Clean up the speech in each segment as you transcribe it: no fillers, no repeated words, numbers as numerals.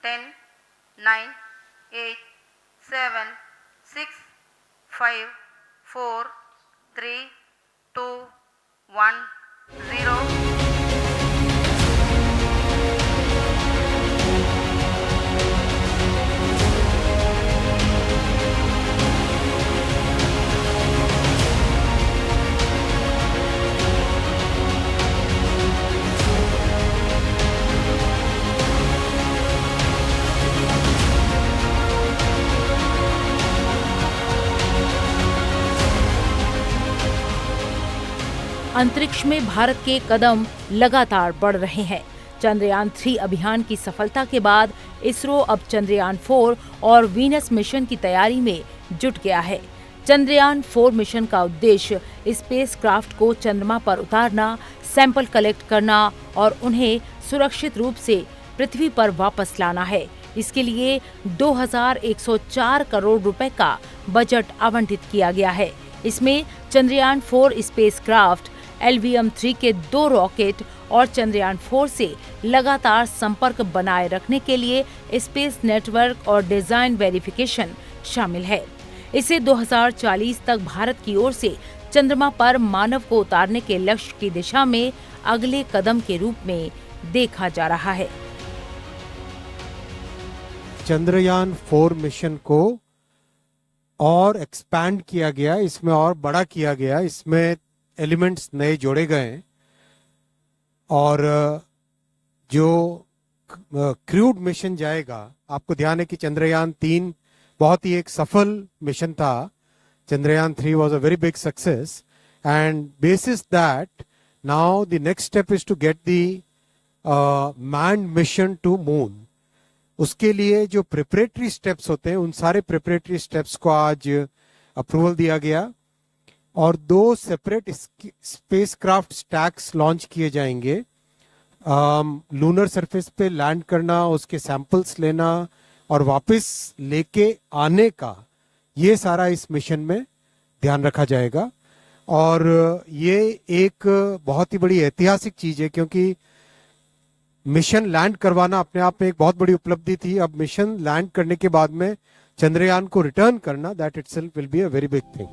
10, 9, 8, 7, 6, 5, 4, 3, 2, 1, 0. अंतरिक्ष में भारत के कदम लगातार बढ़ रहे हैं। चंद्रयान 3 अभियान की सफलता के बाद इसरो अब चंद्रयान 4 और वीनस मिशन की तैयारी में जुट गया है। चंद्रयान 4 मिशन का उद्देश्य स्पेसक्राफ्ट को चंद्रमा पर उतारना, सैंपल कलेक्ट करना और उन्हें सुरक्षित रूप से पृथ्वी पर वापस लाना है। इसके लिए 2104 करोड़ रुपए का बजट आवंटित किया गया है। इसमें चंद्रयान 4 स्पेसक्राफ्ट, LVM-3 के 2 रॉकेट और चंद्रयान 4 से लगातार संपर्क बनाए रखने के लिए स्पेस नेटवर्क और डिजाइन वेरिफिकेशन शामिल है। इसे 2040 तक भारत की ओर से चंद्रमा पर मानव को उतारने के लक्ष्य की दिशा में अगले कदम के रूप में देखा जा रहा है। चंद्रयान 4 मिशन को और एक्सपैंड किया गया, इसमें और बड़ा किया गया, इसमें एलिमेंट्स नए जोड़े गए और जो क्रूड मिशन जाएगा, आपको ध्यान है कि चंद्रयान 3 बहुत ही एक सफल मिशन था। Chandrayaan 3 was a very big success and basis that now the next step is to get the manned mission to moon. उसके लिए जो प्रिपरेटरी स्टेप्स होते हैं, उन सारे प्रिपरेटरी स्टेप्स को आज अप्रूवल दिया गया और 2 सेपरेट स्पेसक्राफ्ट स्टैक्स लॉन्च किए जाएंगे। लूनर सरफेस पे लैंड करना, उसके सैंपल्स लेना और वापस लेके आने का, ये सारा इस मिशन में ध्यान रखा जाएगा। और ये एक बहुत ही बड़ी ऐतिहासिक चीज है, क्योंकि मिशन लैंड करवाना अपने आप में एक बहुत बड़ी उपलब्धि थी। अब मिशन लैंड करने के बाद में चंद्रयान को रिटर्न करना, that itself will be a very big thing.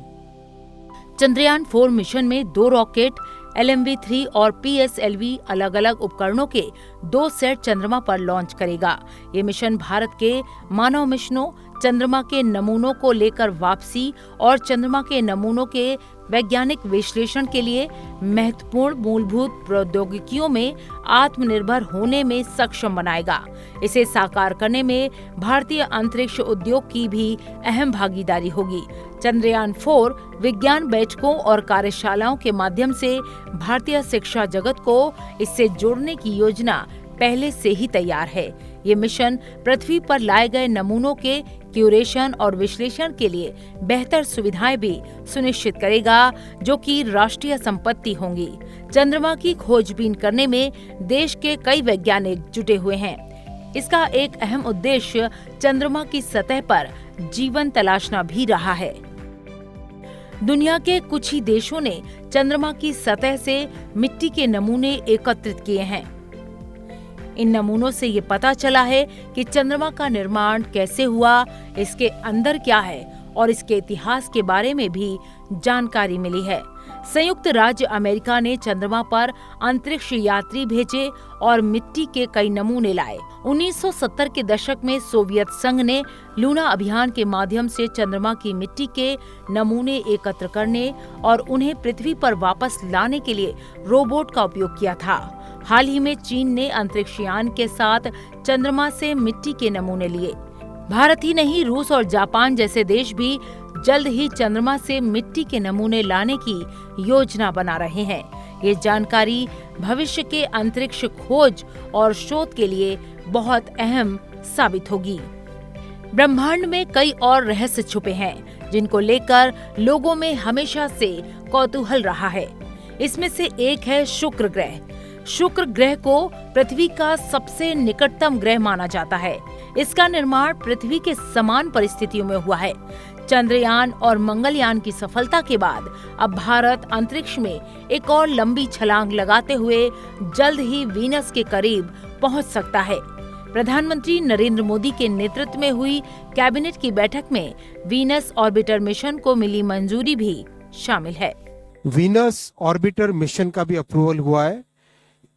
Chandrayaan 4 mission में 2 रॉकेट, LMV-3 और PSLV अलग अलग उपकरणों के 2 सेट चंद्रमा पर लॉन्च करेगा। ये मिशन भारत के मानव मिशनों, चंद्रमा के नमूनों को लेकर वापसी और चंद्रमा के नमूनों के वैज्ञानिक विश्लेषण के लिए महत्वपूर्ण मूलभूत प्रौद्योगिकियों में आत्मनिर्भर होने में सक्षम बनाएगा। इसे साकार करने में भारतीय अंतरिक्ष उद्योग की भी अहम भागीदारी होगी। चंद्रयान 4 विज्ञान बैठकों और कार्यशालाओं के माध्यम से भारतीय शिक्षा जगत को इससे जोड़ने की योजना पहले से ही तैयार है। ये मिशन पृथ्वी पर लाए गए नमूनों के क्यूरेशन और विश्लेषण के लिए बेहतर सुविधाएं भी सुनिश्चित करेगा, जो कि राष्ट्रीय संपत्ति होंगी। चंद्रमा की खोजबीन करने में देश के कई वैज्ञानिक जुटे हुए हैं। इसका एक अहम उद्देश्य चंद्रमा की सतह पर जीवन तलाशना भी रहा है। दुनिया के कुछ ही देशों ने चंद्रमा की सतह से मिट्टी के नमूने एकत्रित किए हैं। इन नमूनों से ये पता चला है कि चंद्रमा का निर्माण कैसे हुआ, इसके अंदर क्या है और इसके इतिहास के बारे में भी जानकारी मिली है। संयुक्त राज्य अमेरिका ने चंद्रमा पर अंतरिक्ष यात्री भेजे और मिट्टी के कई नमूने लाए। 1970 के दशक में सोवियत संघ ने लूना अभियान के माध्यम से चंद्रमा की मिट्टी के नमूने एकत्र करने और उन्हें पृथ्वी पर वापस लाने के लिए रोबोट का उपयोग किया था। हाल ही में चीन ने अंतरिक्ष यान के साथ चंद्रमा से मिट्टी के नमूने लिए। भारत ही नहीं, रूस और जापान जैसे देश भी जल्द ही चंद्रमा से मिट्टी के नमूने लाने की योजना बना रहे हैं। ये जानकारी भविष्य के अंतरिक्ष खोज और शोध के लिए बहुत अहम साबित होगी। ब्रह्मांड में कई और रहस्य छुपे हैं, जिनको लेकर लोगों में हमेशा से कौतूहल रहा है। इसमें से एक है शुक्र ग्रह। शुक्र ग्रह को पृथ्वी का सबसे निकटतम ग्रह माना जाता है। इसका निर्माण पृथ्वी के समान परिस्थितियों में हुआ है। चंद्रयान और मंगलयान की सफलता के बाद अब भारत अंतरिक्ष में एक और लंबी छलांग लगाते हुए जल्द ही वीनस के करीब पहुंच सकता है। प्रधानमंत्री नरेंद्र मोदी के नेतृत्व में हुई कैबिनेट की बैठक में वीनस ऑर्बिटर मिशन को मिली मंजूरी भी शामिल है। वीनस ऑर्बिटर मिशन का भी अप्रूवल हुआ है।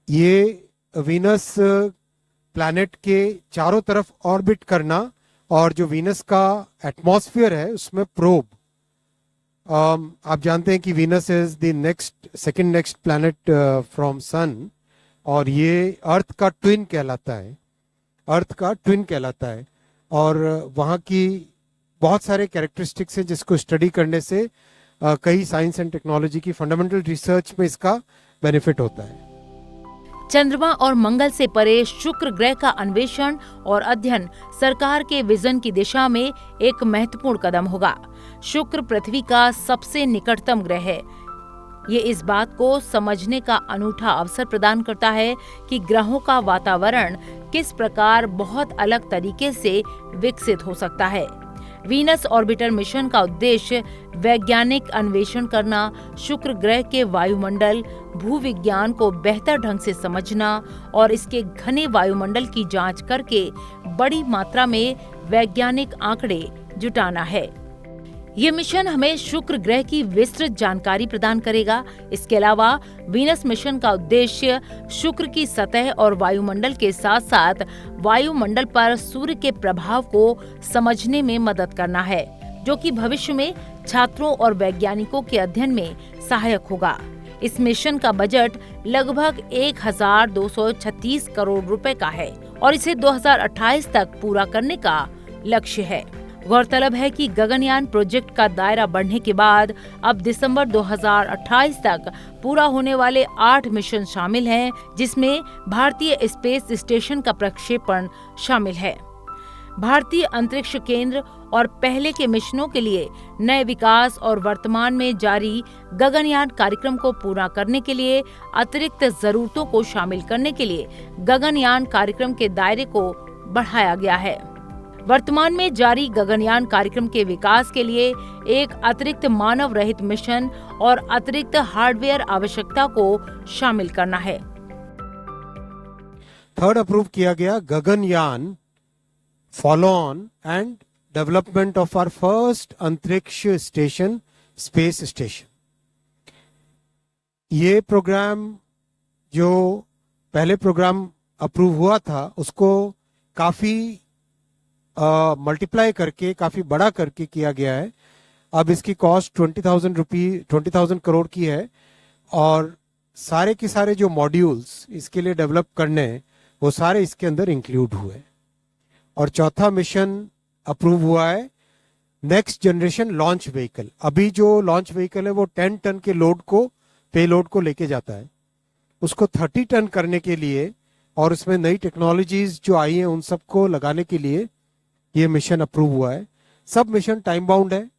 ये वीनस प्लैनेट के चारों तरफ ऑर्बिट करना और जो वीनस का एटमॉस्फेयर है उसमें प्रोब, आप जानते हैं कि Venus is the second next planet from sun और ये अर्थ का ट्विन कहलाता है और वहाँ की बहुत सारे कैरेक्टरिस्टिक्स हैं जिसको स्टडी करने से कई साइंस एंड टेक्नोलॉजी की फंडामेंटल रिसर्च में इसका बेनिफिट होता है। चंद्रमा और मंगल से परे शुक्र ग्रह का अन्वेषण और अध्ययन सरकार के विजन की दिशा में एक महत्वपूर्ण कदम होगा। शुक्र पृथ्वी का सबसे निकटतम ग्रह है। ये इस बात को समझने का अनूठा अवसर प्रदान करता है कि ग्रहों का वातावरण किस प्रकार बहुत अलग तरीके से विकसित हो सकता है। वीनस ऑर्बिटर मिशन का उद्देश्य वैज्ञानिक अन्वेषण करना, शुक्र ग्रह के वायुमंडल, भूविज्ञान को बेहतर ढंग से समझना और इसके घने वायुमंडल की जांच करके बड़ी मात्रा में वैज्ञानिक आंकड़े जुटाना है। ये मिशन हमें शुक्र ग्रह की विस्तृत जानकारी प्रदान करेगा। इसके अलावा वीनस मिशन का उद्देश्य शुक्र की सतह और वायुमंडल के साथ साथ वायुमंडल पर सूर्य के प्रभाव को समझने में मदद करना है, जो कि भविष्य में छात्रों और वैज्ञानिकों के अध्ययन में सहायक होगा। इस मिशन का बजट लगभग 1236 करोड़ रुपए का है और इसे 2028 तक पूरा करने का लक्ष्य है। गौरतलब है कि गगनयान प्रोजेक्ट का दायरा बढ़ने के बाद अब दिसंबर 2028 तक पूरा होने वाले 8 मिशन शामिल हैं, जिसमें भारतीय स्पेस स्टेशन का प्रक्षेपण शामिल है। भारतीय अंतरिक्ष केंद्र और पहले के मिशनों के लिए नए विकास और वर्तमान में जारी गगनयान कार्यक्रम को पूरा करने के लिए अतिरिक्त जरूरतों को शामिल करने के लिए गगनयान कार्यक्रम के दायरे को बढ़ाया गया है। वर्तमान में जारी गगनयान कार्यक्रम के विकास के लिए एक अतिरिक्त मानव रहित मिशन और अतिरिक्त हार्डवेयर आवश्यकता को शामिल करना है। थर्ड अप्रूव किया गया Gaganyaan follow on and development of our first अंतरिक्ष स्टेशन, स्पेस स्टेशन। ये प्रोग्राम जो पहले प्रोग्राम अप्रूव हुआ था उसको काफी मल्टीप्लाई करके काफी बड़ा करके किया गया है। अब इसकी कॉस्ट 20,000 करोड़ की है और सारे के सारे जो मॉड्यूल्स इसके लिए डेवलप करने हैं वो सारे इसके अंदर इंक्लूड हुए। और चौथा मिशन अप्रूव हुआ है नेक्स्ट जनरेशन लॉन्च व्हीकल। अभी जो लॉन्च व्हीकल है वो 10 टन के पेलोड को लेके जाता है, उसको 30 टन करने के लिए और उसमें नई टेक्नोलॉजीज जो आई हैं उन सबको लगाने के लिए ये मिशन अप्रूव हुआ है। सब मिशन टाइम बाउंड है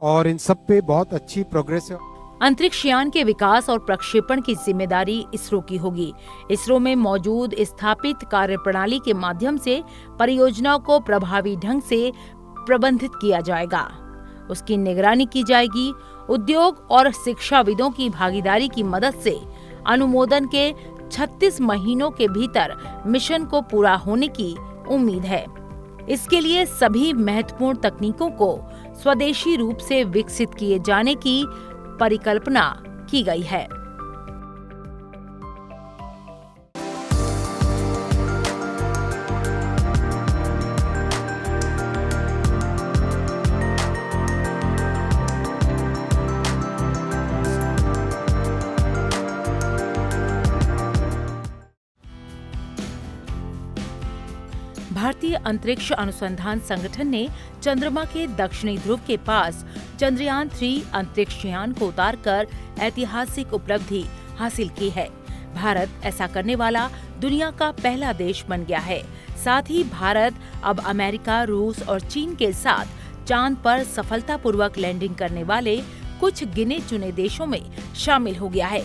और इन सब पे बहुत अच्छी प्रोग्रेस है। अंतरिक्ष यान के विकास और प्रक्षेपण की जिम्मेदारी इसरो की होगी। इसरो में मौजूद स्थापित कार्यप्रणाली के माध्यम से परियोजना को प्रभावी ढंग से प्रबंधित किया जाएगा, उसकी निगरानी की जाएगी। उद्योग और शिक्षाविदों की भागीदारी की मदद से अनुमोदन के 36 महीनों के भीतर मिशन को पूरा होने की उम्मीद है। इसके लिए सभी महत्वपूर्ण तकनीकों को स्वदेशी रूप से विकसित किए जाने की परिकल्पना की गई है। भारतीय अंतरिक्ष अनुसंधान संगठन ने चंद्रमा के दक्षिणी ध्रुव के पास चंद्रयान 3 अंतरिक्ष यान को उतारकर ऐतिहासिक उपलब्धि हासिल की है। भारत ऐसा करने वाला दुनिया का पहला देश बन गया है। साथ ही भारत अब अमेरिका, रूस और चीन के साथ चांद पर सफलतापूर्वक लैंडिंग करने वाले कुछ गिने चुने देशों में शामिल हो गया है।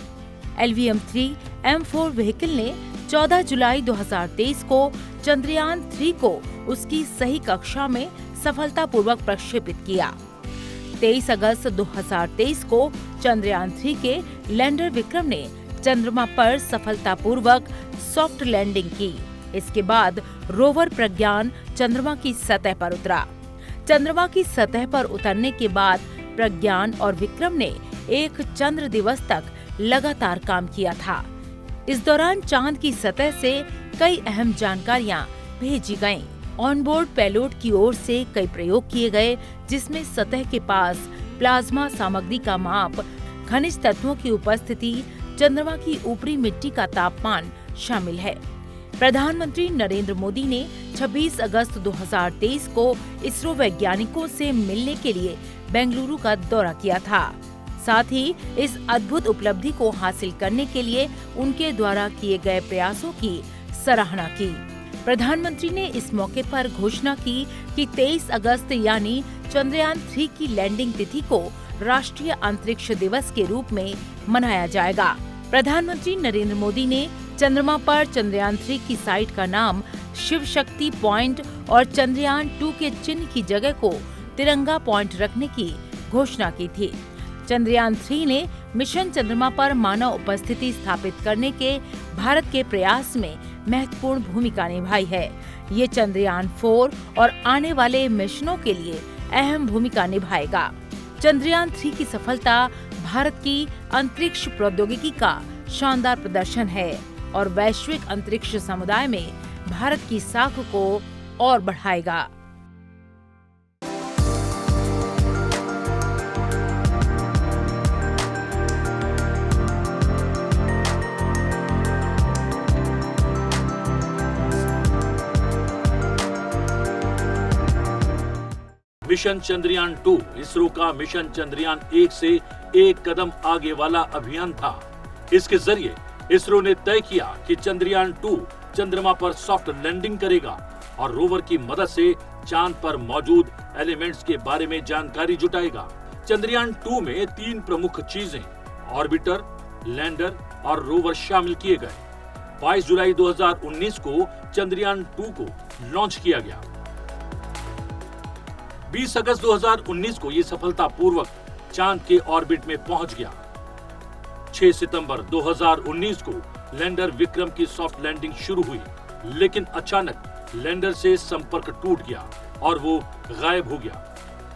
LVM-3 M4 व्हीकल ने 14 जुलाई 2023 को चंद्रयान 3 को उसकी सही कक्षा में सफलतापूर्वक प्रक्षेपित किया। 23 अगस्त 2023 को चंद्रयान 3 के लैंडर विक्रम ने चंद्रमा पर सफलतापूर्वक सॉफ्ट लैंडिंग की। इसके बाद रोवर प्रज्ञान चंद्रमा की सतह पर उतरा। चंद्रमा की सतह पर उतरने के बाद प्रज्ञान और विक्रम ने एक चंद्र दिवस तक लगातार काम किया था। इस दौरान चांद की सतह से कई अहम जानकारियां भेजी गईं। ऑनबोर्ड पेलोड की ओर से कई प्रयोग किए गए, जिसमें सतह के पास प्लाज्मा सामग्री का माप, खनिज तत्वों की उपस्थिति, चंद्रमा की ऊपरी मिट्टी का तापमान शामिल है। प्रधानमंत्री नरेंद्र मोदी ने 26 अगस्त 2023 को इसरो वैज्ञानिकों से मिलने के लिए बेंगलुरु का दौरा किया था। साथ ही इस अद्भुत उपलब्धि को हासिल करने के लिए उनके द्वारा किए गए प्रयासों की सराहना की। प्रधानमंत्री ने इस मौके पर घोषणा की कि 23 अगस्त यानी चंद्रयान 3 की लैंडिंग तिथि को राष्ट्रीय अंतरिक्ष दिवस के रूप में मनाया जाएगा। प्रधानमंत्री नरेंद्र मोदी ने चंद्रमा पर चंद्रयान 3 की साइट का नाम शिव शक्ति पॉइंट और चंद्रयान 2 के चिन्ह की जगह को तिरंगा पॉइंट रखने की घोषणा की थी। चंद्रयान 3 ने मिशन चंद्रमा पर मानव उपस्थिति स्थापित करने के भारत के प्रयास में महत्वपूर्ण भूमिका निभाई है। ये चंद्रयान 4 और आने वाले मिशनों के लिए अहम भूमिका निभाएगा। चंद्रयान 3 की सफलता भारत की अंतरिक्ष प्रौद्योगिकी का शानदार प्रदर्शन है और वैश्विक अंतरिक्ष समुदाय में भारत की साख को और बढ़ाएगा। मिशन चंद्रयान 2 इसरो का मिशन चंद्रयान 1 से एक कदम आगे वाला अभियान था। इसके जरिए इसरो ने तय किया कि चंद्रयान 2 चंद्रमा पर सॉफ्ट लैंडिंग करेगा और रोवर की मदद से चांद पर मौजूद एलिमेंट्स के बारे में जानकारी जुटाएगा। चंद्रयान 2 में 3 प्रमुख चीजें ऑर्बिटर, लैंडर और रोवर शामिल किए गए। 22 जुलाई 2019 को चंद्रयान 2 को लॉन्च किया गया। 20 अगस्त 2019 को ये सफलतापूर्वक चांद के ऑर्बिट में पहुंच गया। 6 सितंबर 2019 को लैंडर विक्रम की सॉफ्ट लैंडिंग शुरू हुई, लेकिन अचानक लैंडर से संपर्क टूट गया और वो गायब हो गया।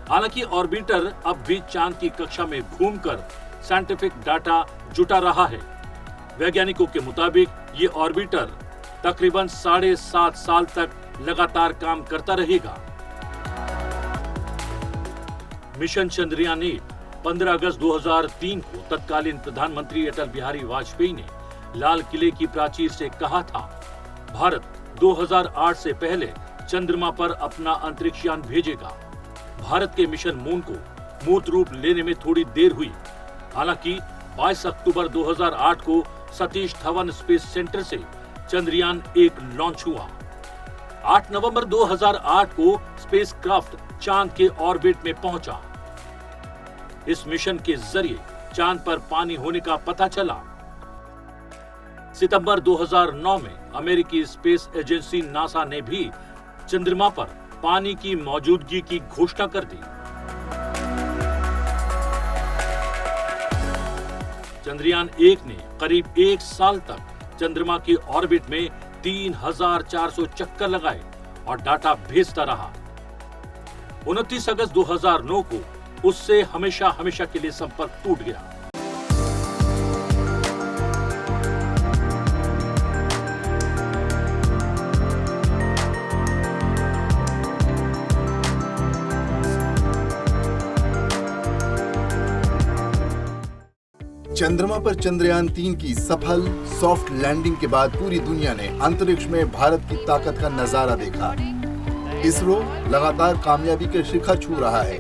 हालांकि ऑर्बिटर अब भी चांद की कक्षा में घूमकर साइंटिफिक डाटा जुटा रहा है। वैज्ञानिकों के मुताबिक ये ऑर्बिटर तकरीबन 7.5 साल तक लगातार काम करता रहेगा। मिशन चंद्रयान 15 अगस्त 2003 को तत्कालीन प्रधानमंत्री अटल बिहारी वाजपेयी ने लाल किले की प्राचीर से कहा था, भारत 2008 से पहले चंद्रमा पर अपना अंतरिक्ष यान भेजेगा। भारत के मिशन मून को मूर्त रूप लेने में थोड़ी देर हुई। हालांकि 22 अक्टूबर 2008 को सतीश धवन स्पेस सेंटर से चंद्रयान 1 लॉन्च हुआ। 8 नवंबर 2008 को स्पेसक्राफ्ट चांद के ऑर्बिट में पहुंचा। इस मिशन के जरिए चांद पर पानी होने का पता चला। सितंबर 2009 में अमेरिकी स्पेस एजेंसी नासा ने भी चंद्रमा पर पानी की मौजूदगी की घोषणा कर दी। चंद्रयान 1 ने करीब 1 साल तक चंद्रमा के ऑर्बिट में 3400 चक्कर लगाए और डाटा भेजता रहा। 29 अगस्त 2009 को उससे हमेशा के लिए संपर्क टूट गया। चंद्रमा पर चंद्रयान 3 की सफल सॉफ्ट लैंडिंग के बाद पूरी दुनिया ने अंतरिक्ष में भारत की ताकत का नजारा देखा। इसरो लगातार कामयाबी के शिखर छू रहा है।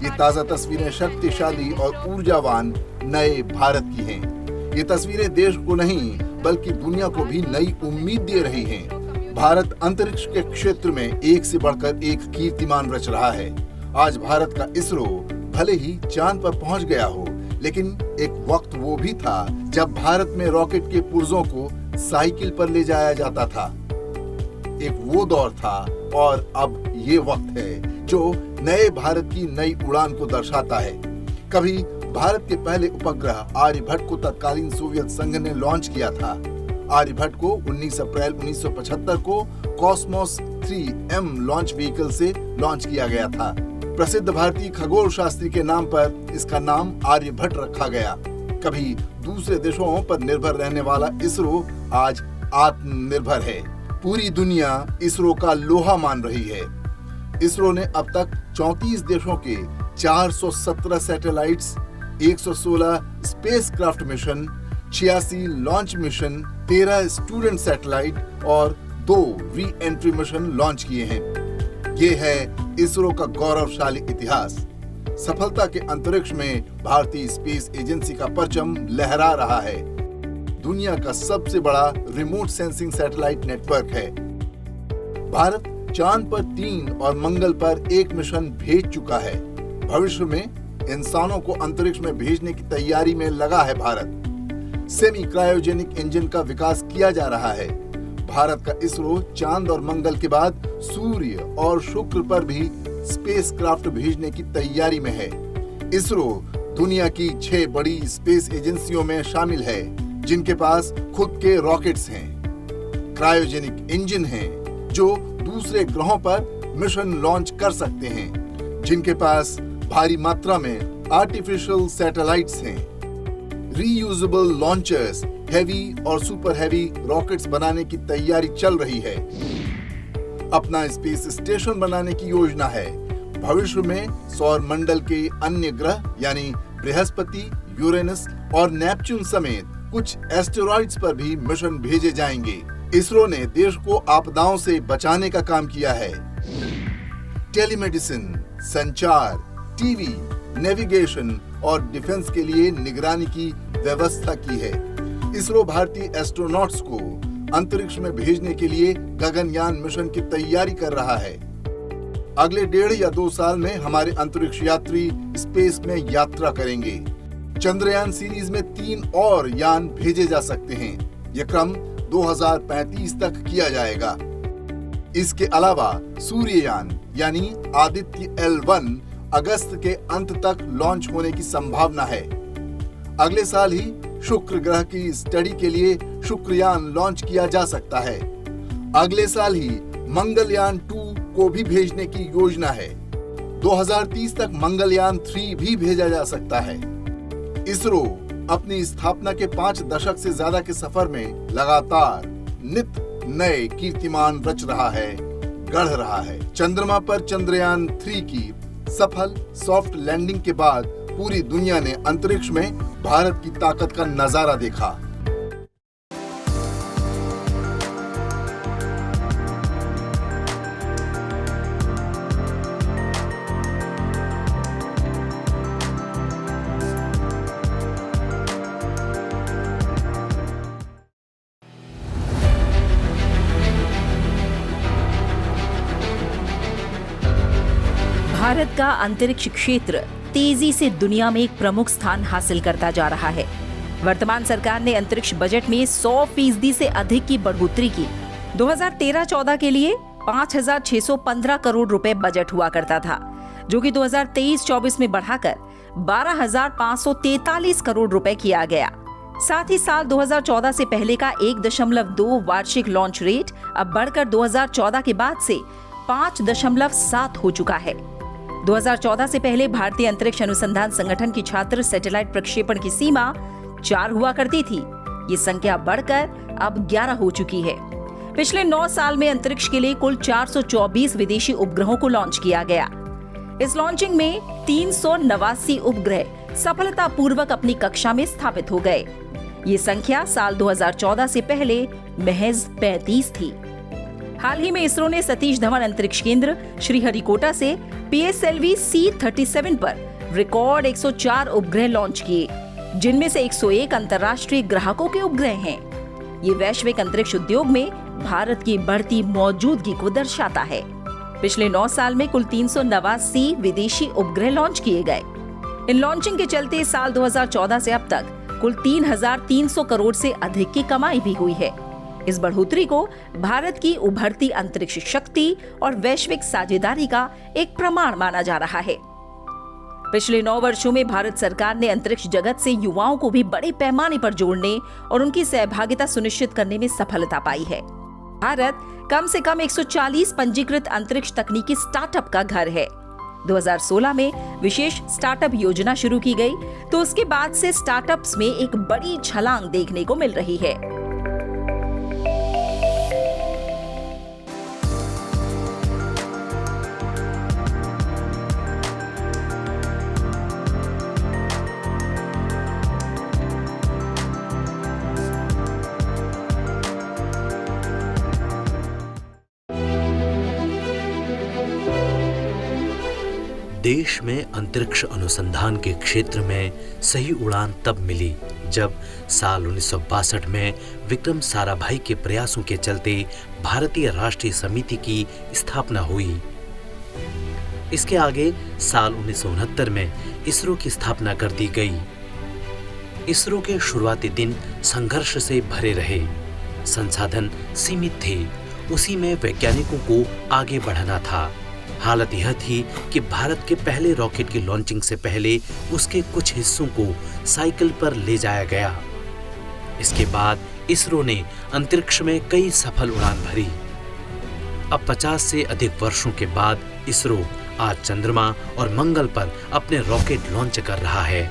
ये ताजा तस्वीरें शक्तिशाली और ऊर्जावान नए भारत की हैं। ये तस्वीरें देश को नहीं बल्कि दुनिया को भी नई उम्मीद दे रही हैं। भारत अंतरिक्ष के क्षेत्र में एक से बढ़कर एक कीर्तिमान रच रहा है। आज भारत का इसरो भले ही चांद पर पहुंच गया हो, लेकिन एक वक्त वो भी था जब भारत में रॉकेट के पुर्जों को साइकिल पर ले जाया जाता था। एक वो दौर था और अब ये वक्त है जो नए भारत की नई उड़ान को दर्शाता है। कभी भारत के पहले उपग्रह आर्यभट्ट को तत्कालीन सोवियत संघ ने लॉन्च किया था आर्यभट्ट को 19 अप्रैल 1975 को कॉस्मोस 3M लॉन्च व्हीकल से लॉन्च किया गया था। प्रसिद्ध भारतीय खगोल शास्त्री के नाम पर इसका नाम आर्यभट्ट रखा गया। कभी दूसरे देशों पर निर्भर रहने वाला इसरो आज आत्मनिर्भर है। पूरी दुनिया इसरो का लोहा मान रही है। इसरो ने अब तक 34 देशों के 417 satellites, 116 spacecraft mission, 86 launch mission, 13 student satellite और 2 री एंट्री मिशन लॉन्च किए हैं। ये है इसरो का गौरवशाली इतिहास। सफलता के अंतरिक्ष में भारतीय स्पेस एजेंसी का परचम लहरा रहा है। दुनिया का सबसे बड़ा रिमोट सेंसिंग सैटेलाइट नेटवर्क है। भारत चांद पर 3 और मंगल पर 1 मिशन भेज चुका है। भविष्य में इंसानों को अंतरिक्ष में भेजने की तैयारी में लगा है भारत। सेमी क्रायोजेनिक इंजन का विकास किया जा रहा है। भारत का इसरो चांद और मंगल के बाद सूर्य और शुक्र पर भी स्पेसक्राफ्ट भेजने की तैयारी में है। इसरो दुनिया की 6 बड़ी स्पेस एजेंसियों में शामिल है, जिनके पास खुद के रॉकेट्स हैं, क्रायोजेनिक इंजन हैं, जो दूसरे ग्रहों पर मिशन लॉन्च कर सकते हैं, जिनके पास भारी मात्रा में आर्टिफिशियल सैटेलाइट्स हैं, रीयूजेबल लॉन्चर्स, हैवी और सुपर हैवी रॉकेट्स बनाने की तैयारी चल रही है। अपना स्पेस स्टेशन बनाने की योजना है। भविष्य में सौर मंडल के अन्य ग्रह यानी बृहस्पति, यूरेनस और नेपच्यून समेत कुछ एस्टेरॉइड्स पर भी मिशन भेजे जाएंगे। इसरो ने देश को आपदाओं से बचाने का काम किया है। टेलीमेडिसिन, संचार, टीवी, नेविगेशन और डिफेंस के लिए निगरानी की व्यवस्था की है। इसरो भारतीय एस्ट्रोनॉट्स को अंतरिक्ष में भेजने के लिए गगनयान मिशन की तैयारी कर रहा है। अगले 1.5 या 2 साल में हमारे अंतरिक्ष यात्री स्पेस में यात्रा करेंगे। चंद्रयान सीरीज में 3 और यान भेजे जा सकते हैं। यह क्रम 2035 तक किया जाएगा। इसके अलावा सूर्ययान यानी आदित्य L1 अगस्त के अंत तक लॉन्च होने की संभावना है। अगले साल ही शुक्र ग्रह की स्टडी के लिए शुक्रयान लॉन्च किया जा सकता है। अगले साल ही मंगलयान 2 को भी भेजने की योजना है। 2030 तक मंगलयान 3 भी भेजा जा सकता है। इसरो अपनी स्थापना के 5 दशक से ज्यादा के सफर में लगातार नित नए कीर्तिमान रच रहा है, गढ़ रहा है। चंद्रमा पर चंद्रयान 3 की सफल सॉफ्ट लैंडिंग के बाद पूरी दुनिया ने अंतरिक्ष में भारत की ताकत का नजारा देखा। भारत का अंतरिक्ष क्षेत्र तेजी से दुनिया में एक प्रमुख स्थान हासिल करता जा रहा है। वर्तमान सरकार ने अंतरिक्ष बजट में 100% से अधिक की बढ़ोतरी की। 2013-14 के लिए 5,615 करोड़ रुपए बजट हुआ करता था, जो कि 2023-24 में बढ़ाकर 12,543 करोड़ रुपए किया गया। साथ ही साल 2014 से पहले का 1.2 वार्षिक लॉन्च रेट अब बढ़कर 2014 के बाद से 5.7 हो चुका है। 2014 से पहले भारतीय अंतरिक्ष अनुसंधान संगठन की छात्र सैटेलाइट प्रक्षेपण की सीमा 4 हुआ करती थी। ये संख्या बढ़कर अब 11 हो चुकी है। पिछले 9 साल में अंतरिक्ष के लिए कुल 424 विदेशी उपग्रहों को लॉन्च किया गया। इस लॉन्चिंग में 389 उपग्रह सफलतापूर्वक अपनी कक्षा में स्थापित हो गए। ये संख्या साल 2014 से पहले महज 35 थी। हाल ही में इसरो ने सतीश धवन अंतरिक्ष केंद्र श्रीहरिकोटा से PSLV C-37 पर रिकॉर्ड 104 उपग्रह लॉन्च किए, जिनमें से 101 अंतर्राष्ट्रीय ग्राहकों के उपग्रह हैं। ये वैश्विक अंतरिक्ष उद्योग में भारत की बढ़ती मौजूदगी को दर्शाता है। पिछले 9 साल में कुल 389 विदेशी उपग्रह लॉन्च किए गए। इन लॉन्चिंग के चलते साल 2014 से अब तक कुल 3,300 करोड़ से अधिक की कमाई भी हुई है। इस बढ़ोतरी को भारत की उभरती अंतरिक्ष शक्ति और वैश्विक साझेदारी का एक प्रमाण माना जा रहा है। पिछले 9 वर्षों में भारत सरकार ने अंतरिक्ष जगत से युवाओं को भी बड़े पैमाने पर जोड़ने और उनकी सहभागिता सुनिश्चित करने में सफलता पाई है। भारत कम से कम 140 पंजीकृत अंतरिक्ष तकनीकी स्टार्टअप का घर है। 2016 में विशेष स्टार्टअप योजना शुरू की गई, तो उसके बाद से स्टार्टअप्स में एक बड़ी छलांग देखने को मिल रही है। देश में अंतरिक्ष अनुसंधान के क्षेत्र में सही उड़ान तब मिली जब साल 1962 में विक्रम साराभाई के प्रयासों के चलते भारतीय राष्ट्रीय समिति की स्थापना हुई। इसके आगे साल 1969 में इसरो की स्थापना कर दी गई। इसरो के शुरुआती दिन संघर्ष से भरे रहे, संसाधन सीमित थे, उसी में वैज्ञानिकों को आगे बढ़ाना था। हालत यह थी कि भारत के पहले रॉकेट की लॉन्चिंग से पहले उसके कुछ हिस्सों को साइकिल पर ले जाया गया। इसके बाद इसरो ने अंतरिक्ष में कई सफल उड़ान भरी। अब 50 से अधिक वर्षों के बाद इसरो आज चंद्रमा और मंगल पर अपने रॉकेट लॉन्च कर रहा है।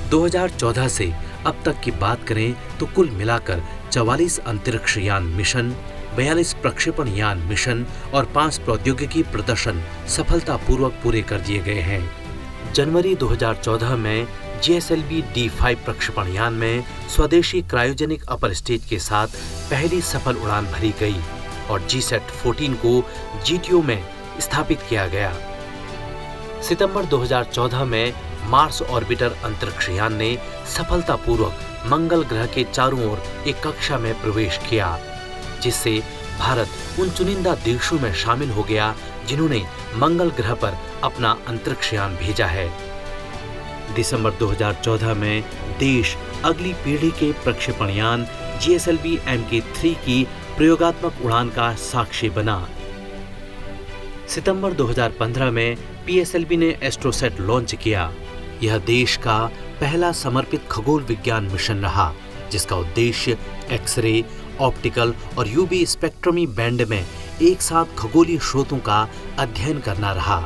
2014 से अब तक की बात करें तो कुल मिलाकर 44 अंतरिक्ष यान मिशन, 42 प्रक्षेपण यान मिशन और 5 प्रौद्योगिकी प्रदर्शन सफलतापूर्वक पूरे कर दिए गए हैं। जनवरी 2014 में GSLV D5 प्रक्षेपण यान में स्वदेशी क्रायोजेनिक अपर स्टेज के साथ पहली सफल उड़ान भरी गई और GSAT 14 को GTO में स्थापित किया गया। सितंबर 2014 में मार्स ऑर्बिटर अंतरिक्ष यान ने सफलतापूर्वक मंगल ग्रह के चारों ओर एक कक्षा में प्रवेश किया, जिससे भारत उन चुनिंदा देशों में शामिल हो गया जिन्होंने मंगल ग्रह पर अपना अंतरिक्ष यान भेजा है। दिसंबर 2014 में देश अगली पीढ़ी के प्रक्षेपण यान GSLV MK3 की प्रयोगात्मक उड़ान का साक्षी बना। सितंबर 2015 में PSLV ने एस्ट्रोसैट लॉन्च किया। यह देश का पहला समर्पित खगोल विज्ञान मिशन रहा, जिसका उद्देश्य एक्सरे, ऑप्टिकल और यूवी स्पेक्ट्रमी बैंड में एक साथ खगोलीय स्रोतों का अध्ययन करना रहा।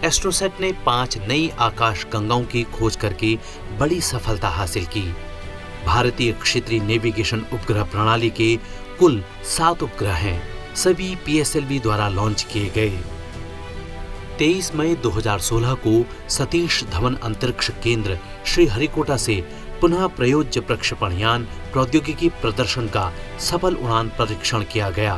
एस्ट्रोसैट ने 5 नई आकाश गंगाओं की खोज करके बड़ी सफलता हासिल की। भारतीय क्षेत्रीय नेविगेशन उपग्रह प्रणाली के कुल 7 उपग्रह हैं, सभी PSLV द्वारा लॉन्च किए गए। 23 मई 2016 को सतीश धवन अंतरिक्ष केंद्र श्रीहरिकोटा से पुनः प्रयोज्य प्रक्षेपण यान प्रौद्योगिकी प्रदर्शन का सफल उड़ान परीक्षण किया गया।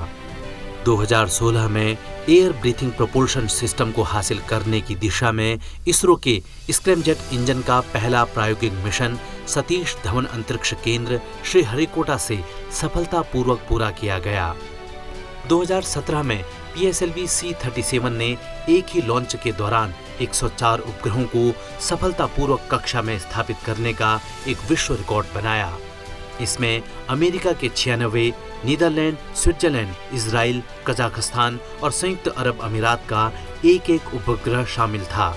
2016 में एयर ब्रीथिंग प्रोपल्शन सिस्टम को हासिल करने की दिशा में इसरो के स्क्रैमजेट इंजन का पहला प्रायोगिक मिशन सतीश धवन अंतरिक्ष केंद्र श्रीहरिकोटा से सफलतापूर्वक पूरा किया गया। 2017 में PSLV C-37 ने एक ही लॉन्च के दौरान 104 उपग्रहों को सफलतापूर्वक कक्षा में स्थापित करने का एक विश्व रिकॉर्ड बनाया। इसमें अमेरिका के 96, नीदरलैंड, स्विट्जरलैंड, इजराइल, कजाकिस्तान और संयुक्त अरब अमीरात का एक उपग्रह शामिल था।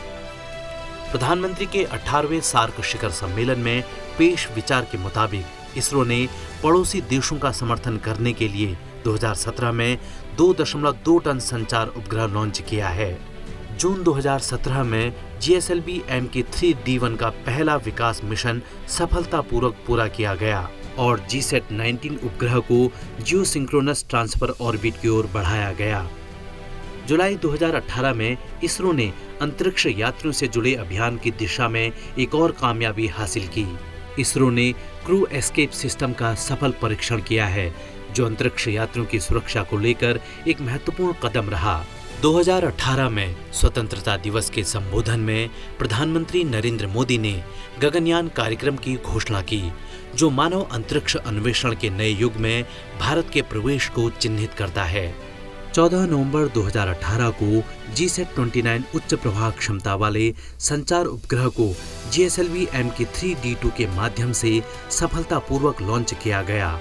प्रधानमंत्री के 18वें सार्क शिखर सम्मेलन में पेश विचार के मुताबिक इसरो ने पड़ोसी देशों का समर्थन करने के लिए 2017 में 2.2 टन संचार उपग्रह लॉन्च किया है। जून 2017 में GSLV MK3D1 का पहला विकास मिशन सफलतापूर्वक पूरा किया गया और GSAT 19 उपग्रह को जियोसिंक्रोनस ट्रांसफर ऑर्बिट की ओर बढ़ाया गया। जुलाई 2018 में इसरो ने अंतरिक्ष यात्रियों से जुड़े अभियान की दिशा में एक और कामयाबी हासिल की। इसरो ने क्रू एस्केप सिस्टम का सफल परीक्षण किया है, जो अंतरिक्ष यात्रियों की सुरक्षा को लेकर एक महत्वपूर्ण कदम रहा। 2018 में स्वतंत्रता दिवस के संबोधन में प्रधानमंत्री नरेंद्र मोदी ने गगनयान कार्यक्रम की घोषणा की, जो मानव अंतरिक्ष अन्वेषण के नए युग में भारत के प्रवेश को चिन्हित करता है। 14 नवंबर 2018 को GSAT 29 उच्च प्रवाह क्षमता वाले संचार उपग्रह को GSLV MK3D2 के माध्यम से सफलतापूर्वक लॉन्च किया गया।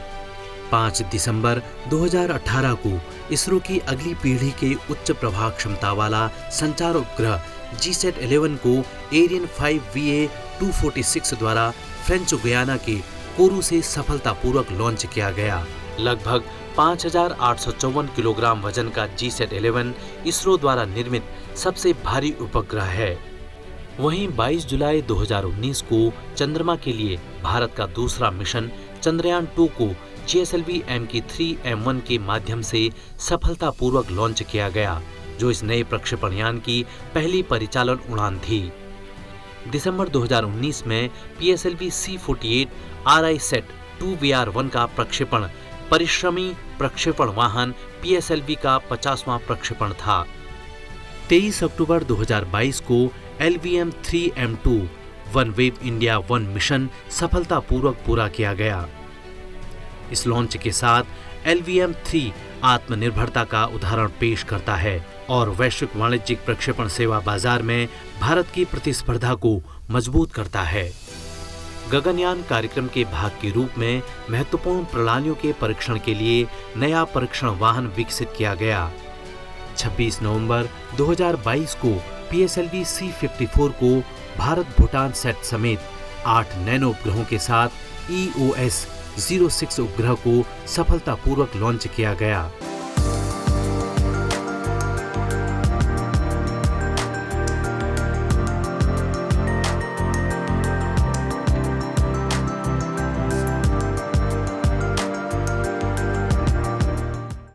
5 दिसंबर 2018 को इसरो की अगली पीढ़ी के उच्च प्रभाव क्षमता वाला संचार उपग्रह GSAT-11 को एरियन 5 VA-246 द्वारा फ्रेंच गुयाना के कोरू से सफलतापूर्वक लॉन्च किया गया। लगभग 5,854 किलोग्राम वजन का GSAT-11 इसरो द्वारा निर्मित सबसे भारी उपग्रह है। वहीं 22 जुलाई 2019 को चंद्रमा के लिए भारत का दूसरा मिशन चंद्रयान 2 को GSLV M3M1 के माध्यम से सफलतापूर्वक लॉन्च किया गया, जो इस नए प्रक्षेपण यान की पहली परिचालन उड़ान थी। दिसंबर 2019 में PSLV C-48 RISAT 2VR1 का प्रक्षेपण परिश्रमी प्रक्षेपण वाहन PSLV का 50वां प्रक्षेपण था। 23 अक्टूबर 2022 को LVM-3M2 OneWeb India 1 मिशन सफलतापूर्वक पूरा किया गया। इस लॉन्च के साथ LVM-3 आत्मनिर्भरता का उदाहरण पेश करता है और वैश्विक वाणिज्यिक प्रक्षेपण सेवा बाजार में भारत की प्रतिस्पर्धा को मजबूत करता है। गगनयान कार्यक्रम के भाग के रूप में महत्वपूर्ण प्रणालियों के परीक्षण के लिए नया परीक्षण वाहन विकसित किया गया। 26 नवंबर 2022 को PSLV C-54 को भारत भूटान सेट समेत 8 नैनो उपग्रहों के साथ EOS-06 उपग्रह को सफलतापूर्वक लॉन्च किया गया।